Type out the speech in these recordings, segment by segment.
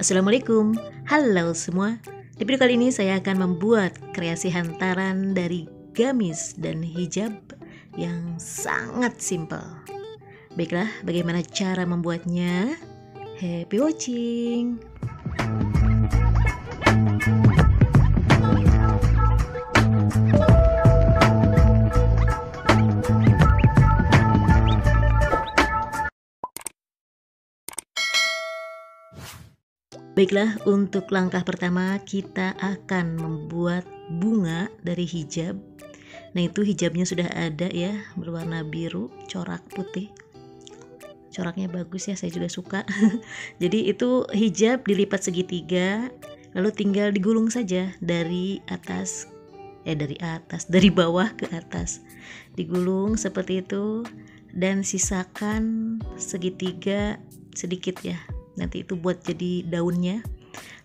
Assalamualaikum, halo semua. Di video kali ini saya akan membuat kreasi hantaran dari gamis dan hijab yang sangat simpel. Baiklah, bagaimana cara membuatnya? Happy watching! Baiklah, untuk langkah pertama kita akan membuat bunga dari hijab. Nah, itu hijabnya sudah ada ya, berwarna biru, corak putih. Coraknya bagus ya, saya juga suka. Jadi itu hijab dilipat segitiga, lalu tinggal digulung saja dari bawah ke atas. Digulung seperti itu dan sisakan segitiga sedikit ya. Nanti itu buat jadi daunnya.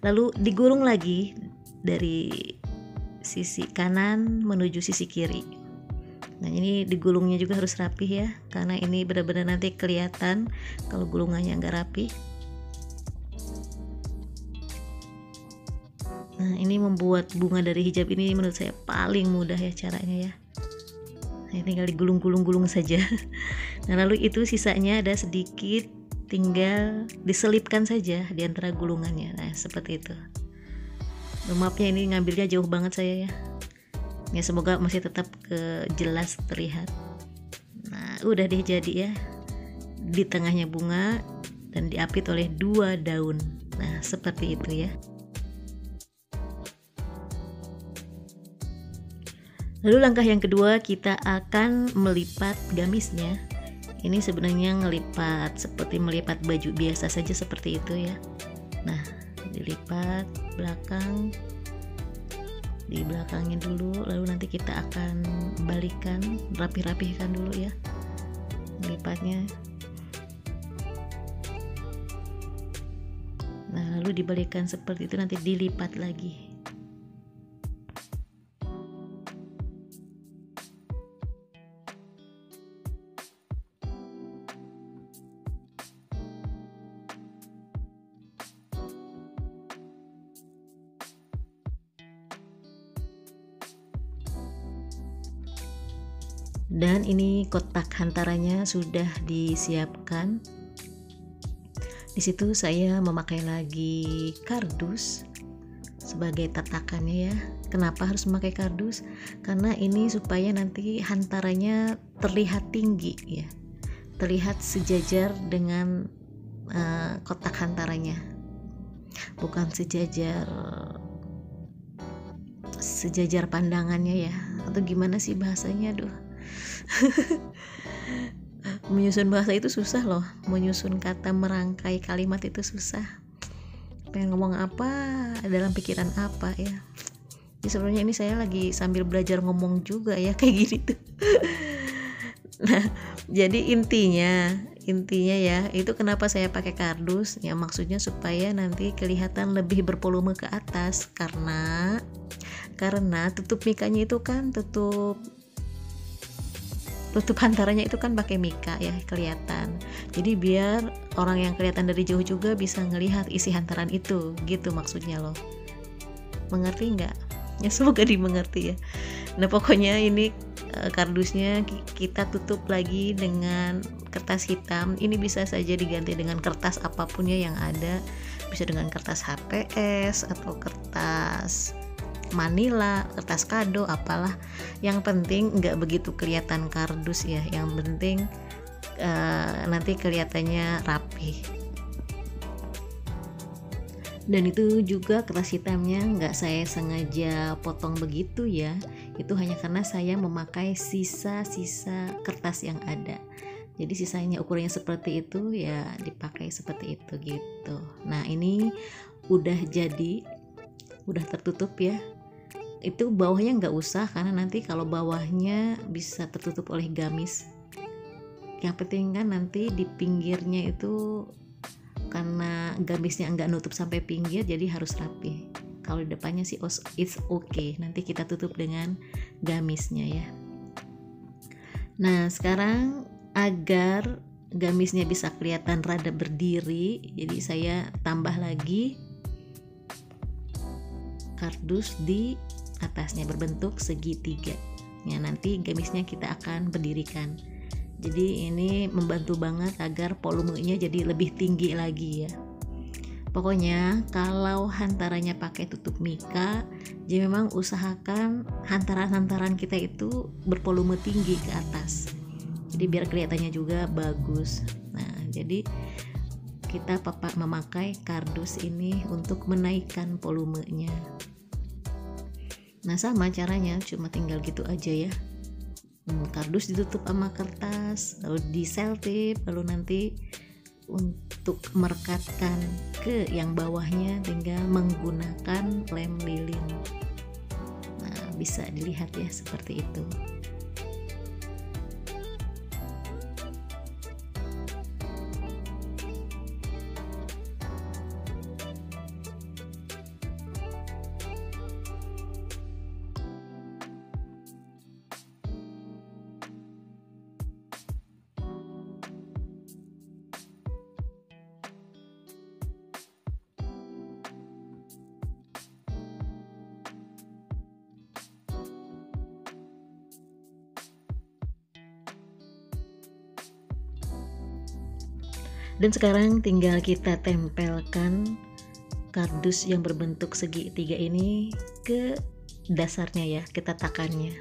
Lalu digulung lagi dari sisi kanan menuju sisi kiri. Nah, ini digulungnya juga harus rapih ya, karena ini benar-benar nanti kelihatan kalau gulungannya nggak rapih. Nah, ini membuat bunga dari hijab ini menurut saya paling mudah ya caranya ya. Nah, tinggal digulung-gulung saja. Nah, lalu itu sisanya ada sedikit, tinggal diselipkan saja di antara gulungannya. Nah, seperti itu. Maafnya ini ngambilnya jauh banget saya ya. Ya, semoga masih tetap jelas terlihat. Nah, udah deh jadi ya. Di tengahnya bunga dan diapit oleh 2 daun. Nah, seperti itu ya. Lalu langkah yang kedua, kita akan melipat gamisnya. Ini sebenarnya ngelipat seperti melipat baju biasa saja seperti itu ya. Nah, dilipat belakang, di belakangnya dulu, lalu nanti kita akan balikan, rapih-rapihkan dulu ya melipatnya. Nah, lalu dibalikan seperti itu, nanti dilipat lagi. Dan ini kotak hantarannya sudah disiapkan. Di situ saya memakai lagi kardus sebagai tatakannya ya. Kenapa harus memakai kardus? Karena ini supaya nanti hantarannya terlihat tinggi ya, terlihat sejajar dengan kotak hantarannya, bukan sejajar pandangannya ya, atau gimana sih bahasanya, aduh. Menyusun bahasa itu susah loh, menyusun kata, merangkai kalimat itu susah. Pengen ngomong apa, dalam pikiran apa ya. Jadi sebenarnya ini saya lagi sambil belajar ngomong juga ya, kayak gini tuh. Nah, jadi intinya ya, itu kenapa saya pakai kardus ya, maksudnya supaya nanti kelihatan lebih bervolume ke atas, karena tutup mikanya itu kan tutup hantarannya itu kan pakai mika ya, kelihatan. Jadi biar orang yang kelihatan dari jauh juga bisa ngelihat isi hantaran itu, gitu maksudnya loh. Mengerti nggak? Ya, semoga dimengerti ya. Nah, pokoknya ini kardusnya kita tutup lagi dengan kertas hitam. Ini bisa saja diganti dengan kertas apapun ya yang ada. Bisa dengan kertas HPS atau kertas manila, kertas kado, apalah. Yang penting nggak begitu kelihatan kardus ya. Yang penting nanti kelihatannya rapi. Dan itu juga kertas hitamnya nggak saya sengaja potong begitu ya. Itu hanya karena saya memakai sisa-sisa kertas yang ada. Jadi sisanya ukurannya seperti itu ya, dipakai seperti itu gitu. Nah, ini udah jadi, udah tertutup ya. Itu bawahnya nggak usah, karena nanti kalau bawahnya bisa tertutup oleh gamis. Yang penting kan nanti di pinggirnya itu, karena gamisnya nggak nutup sampai pinggir, jadi harus rapi. Kalau di depannya sih it's okay, nanti kita tutup dengan gamisnya ya. Nah, sekarang agar gamisnya bisa kelihatan rada berdiri, jadi saya tambah lagi kardus di atasnya berbentuk segitiga. Ya, nanti gamisnya kita akan berdirikan. Jadi ini membantu banget agar volumenya jadi lebih tinggi lagi ya. Pokoknya kalau hantarannya pakai tutup mika, jadi memang usahakan hantaran-hantaran kita itu bervolume tinggi ke atas. Jadi biar kelihatannya juga bagus. Nah, jadi kita memakai kardus ini untuk menaikkan volumenya. Nah, sama caranya, cuma tinggal gitu aja ya. Kardus ditutup sama kertas, lalu di selotip, lalu nanti untuk merekatkan ke yang bawahnya tinggal menggunakan lem lilin. Nah, bisa dilihat ya seperti itu. Dan sekarang tinggal kita tempelkan kardus yang berbentuk segitiga ini ke dasarnya ya, ke tatakannya.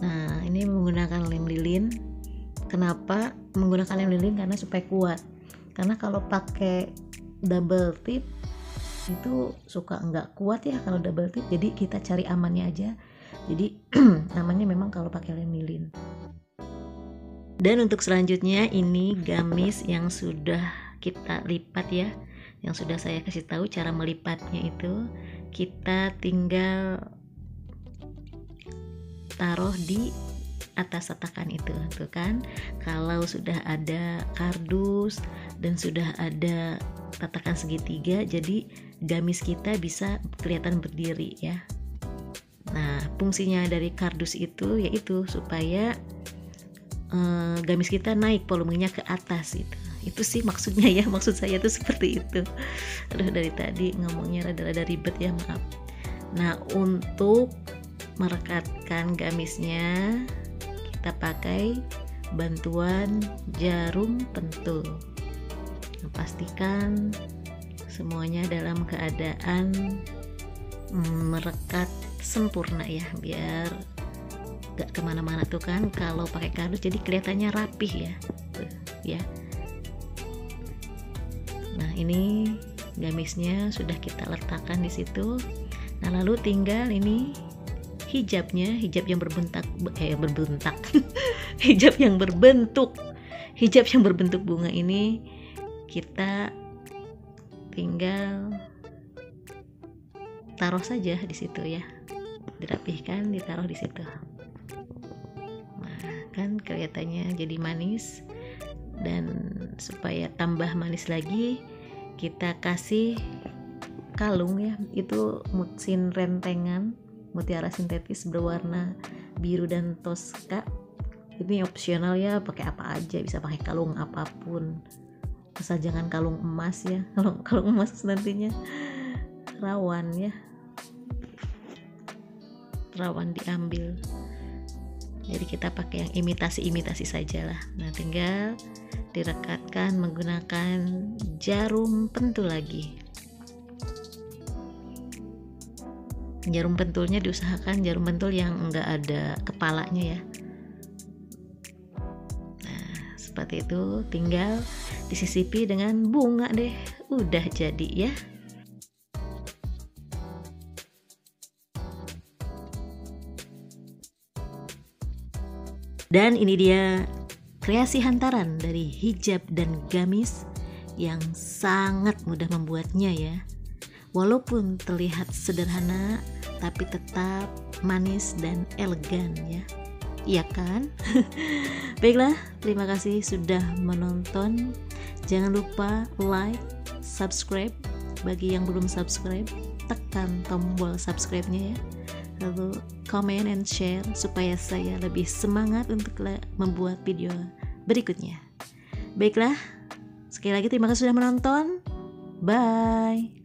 Nah, ini menggunakan lem lilin. Kenapa menggunakan lem lilin? Karena supaya kuat. Karena kalau pakai double tip itu suka nggak kuat ya kalau double tip. Jadi kita cari amannya aja. Jadi amannya memang kalau pakai lem lilin. Dan untuk selanjutnya ini gamis yang sudah kita lipat ya, yang sudah saya kasih tahu cara melipatnya itu, kita tinggal taruh di atas tatakan itu tuh kan. Kalau sudah ada kardus dan sudah ada tatakan segitiga, jadi gamis kita bisa kelihatan berdiri ya. Nah, fungsinya dari kardus itu yaitu supaya gamis kita naik volumenya ke atas itu sih maksudnya ya, maksud saya tuh seperti itu. Aduh, dari tadi ngomongnya rada-rada ribet ya, maaf. Nah, untuk merekatkan gamisnya kita pakai bantuan jarum pentul. Nah, pastikan semuanya dalam keadaan merekat sempurna ya, biar gak kemana-mana tuh kan kalau pakai kardus, jadi kelihatannya rapih ya tuh, ya. Nah, ini gamisnya sudah kita letakkan di situ. Nah, lalu tinggal ini hijab yang berbentak hijab yang berbentuk bunga ini kita tinggal taruh saja di situ ya, dirapihkan, ditaruh di situ. Kan kelihatannya jadi manis. Dan supaya tambah manis lagi kita kasih kalung ya, itu mesin rentengan mutiara sintetis berwarna biru dan toska. Ini opsional ya, pakai apa aja, bisa pakai kalung apapun, asal jangan kalung emas ya. Kalung emas nantinya rawan ya, rawan diambil. Jadi kita pakai yang imitasi saja lah. Nah, tinggal direkatkan menggunakan jarum pentul lagi. Jarum pentulnya diusahakan jarum pentul yang enggak ada kepalanya ya. Nah, seperti itu, tinggal disisipi dengan bunga deh. Udah jadi ya. Dan ini dia kreasi hantaran dari hijab dan gamis yang sangat mudah membuatnya ya. Walaupun terlihat sederhana, tapi tetap manis dan elegan ya. Iya kan? Baiklah, terima kasih sudah menonton. Jangan lupa like, subscribe. Bagi yang belum subscribe, tekan tombol subscribe-nya ya. Lalu comment and share supaya saya lebih semangat untuk membuat video berikutnya. Baiklah, sekali lagi terima kasih sudah menonton. Bye.